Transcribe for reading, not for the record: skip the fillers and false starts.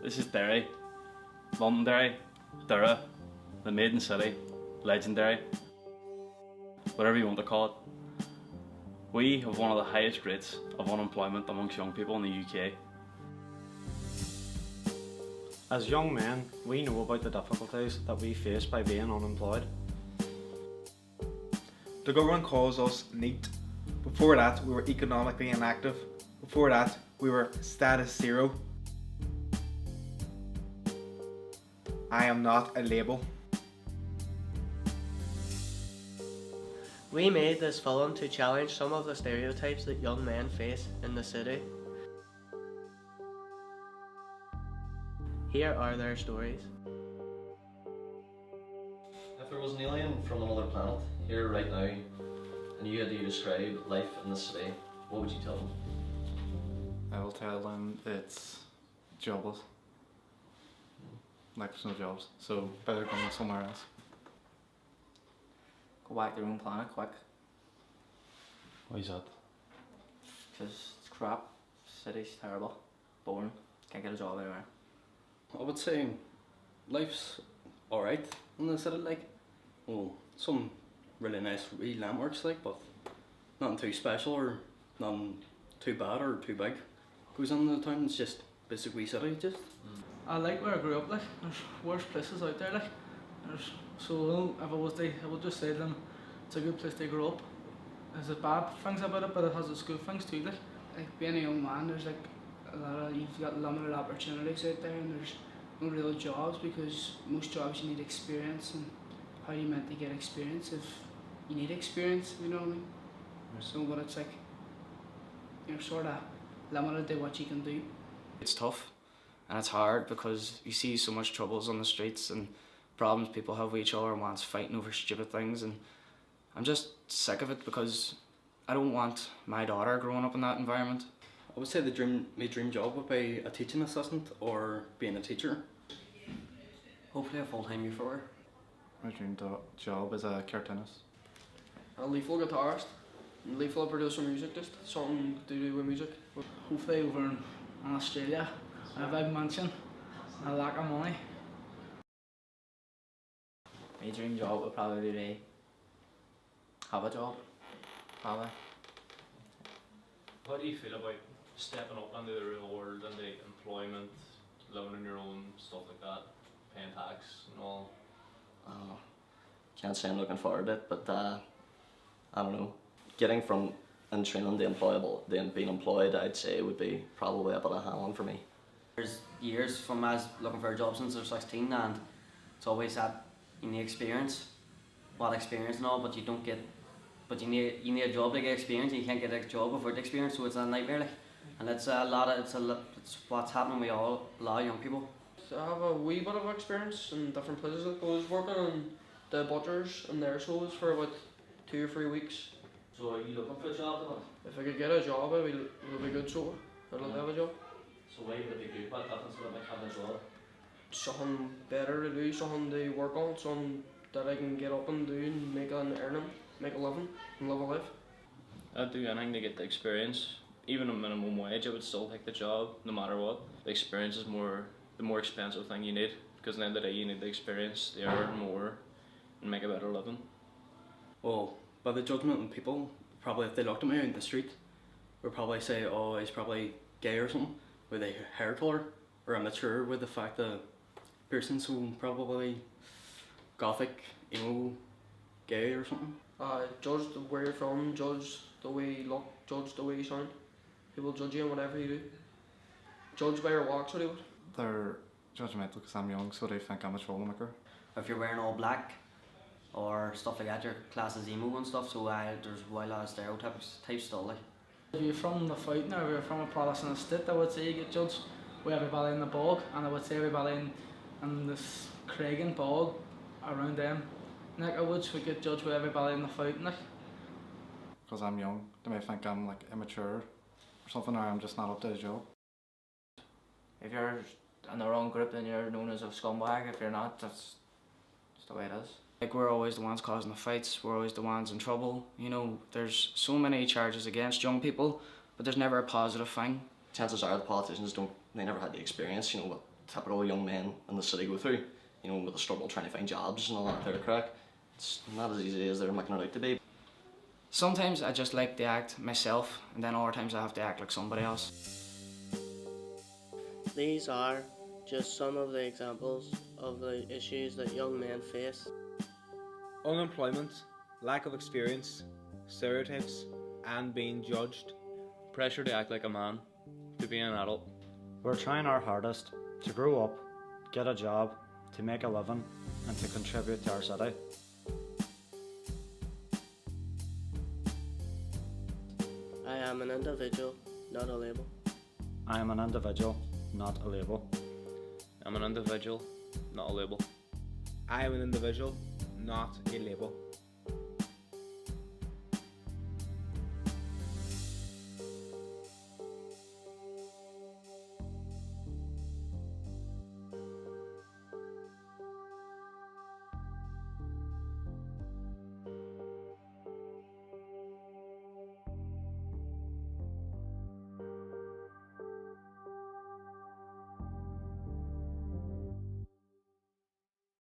This is Derry Londonderry, Derry, the Maiden City, Legendary, whatever you want to call it. We have one of the highest rates of unemployment amongst young people in the UK. As young men, we know about the difficulties that we face by being unemployed. The government calls us NEET. Before that, we were economically inactive. Before that, we were status zero. I am not a label. We made this film to challenge some of the stereotypes that young men face in the city. Here are their stories. If there was an alien from another planet here right now and you had to describe life in the city, what would you tell them? I will tell them it's jobless. Like there's no jobs, so better going somewhere else. Go back to their own planet quick, Why is that? because it's crap, city's terrible, boring, can't get a job anywhere. I would say life's alright in the city, like, well, some really nice wee landmarks, like, but nothing too special or nothing too bad or too big goes on in the town. It's just basic wee city, just. I like where I grew up, like, there's worse places out there, like, so if I was to, I would just say to them, it's a good place to grow up. There's bad things about it, but it has its good things too, like. Like being a young man, there's like you've got limited opportunities out there, and there's no real jobs because most jobs you need experience, and how are you meant to get experience if you need experience, you know what I mean? So but it's like you're sort of limited to what you can do. It's tough and it's hard because you see so much troubles on the streets and problems people have with each other and one's fighting over stupid things, and I'm just sick of it because I don't want my daughter growing up in that environment. I would say my dream job would be a teaching assistant or being a teacher. Hopefully a full-time youth worker. My dream job is a cartoonist. A lethal guitarist, and lethal producer music, just something to do with music. Hopefully over in Australia, a big mansion, and a lack of money. My dream job would probably be have a job, probably. How do you feel about stepping up into the real world, into employment, living on your own, stuff like that, paying tax and all? Can't say I'm looking forward to it, but I don't know. Getting from in training to employable, then being employed, I'd say would be probably a bit of a hand for me. There's years from I was looking for a job since I was 16, and it's always that you need experience, experience and all, but you don't get, but you need a job to get experience, and you can't get a job without experience, so it's a nightmare, like. And it's what's happening with a lot of young people. I have a wee bit of experience in different places. Like I was working in the butchers and their shows for about 2 or 3 weeks. So are you looking for a job then? If I could get a job, it would be good. So I'd love to have a job. So why would it be good? What difference would it make having a job? Something better to do, something to work on, something that I can get up and do and make an earning, make a living, and live a life. I'd do anything to get the experience. Even a minimum wage, I would still take the job, no matter what. The experience is the more expensive thing you need, because at the end of the day you need the experience to earn more and make a better living. Well, by the judgment of people, probably if they looked at me out in the street, would probably say, oh, he's probably gay or something, with a hair colour, or immature with the fact that person's so probably gothic, emo, gay or something. Judge where you're from, judge the way you look, judge the way you sound. People judge you on whatever you do. Judge by your walks, what do you would. They're judgmental because I'm young, so they think I'm a troublemaker. If you're wearing all black or stuff like that, your class is emo and stuff, so there's a lot of stereotypes still, like. If you're from the fighting or if you're from a Protestant estate, I would say you get judged with everybody in the bog, and I would say everybody in this Craigan bog around them neck of woods would get judged with everybody in the fighting, like. Because I'm young, they may think I'm like immature or something, or I'm just not up to the job. If you're in the wrong group, then you're known as a scumbag. If you're not, that's just the way it is. Like, we're always the ones causing the fights, we're always the ones in trouble. You know, there's so many charges against young people, but there's never a positive thing. Chances are the politicians they never had the experience, you know, typical young men in the city go through, you know, with the struggle trying to find jobs and all that there crack. It's not as easy as they're making it out to be. Sometimes I just like to act myself, and then other times I have to act like somebody else. These are just some of the examples of the issues that young men face. Unemployment, lack of experience, stereotypes, and being judged. Pressure to act like a man, to be an adult. We're trying our hardest to grow up, get a job, to make a living, and to contribute to our city. I am an individual, not a label. I am an individual, not a label. I'm an individual, not a label. I am an individual, not a label.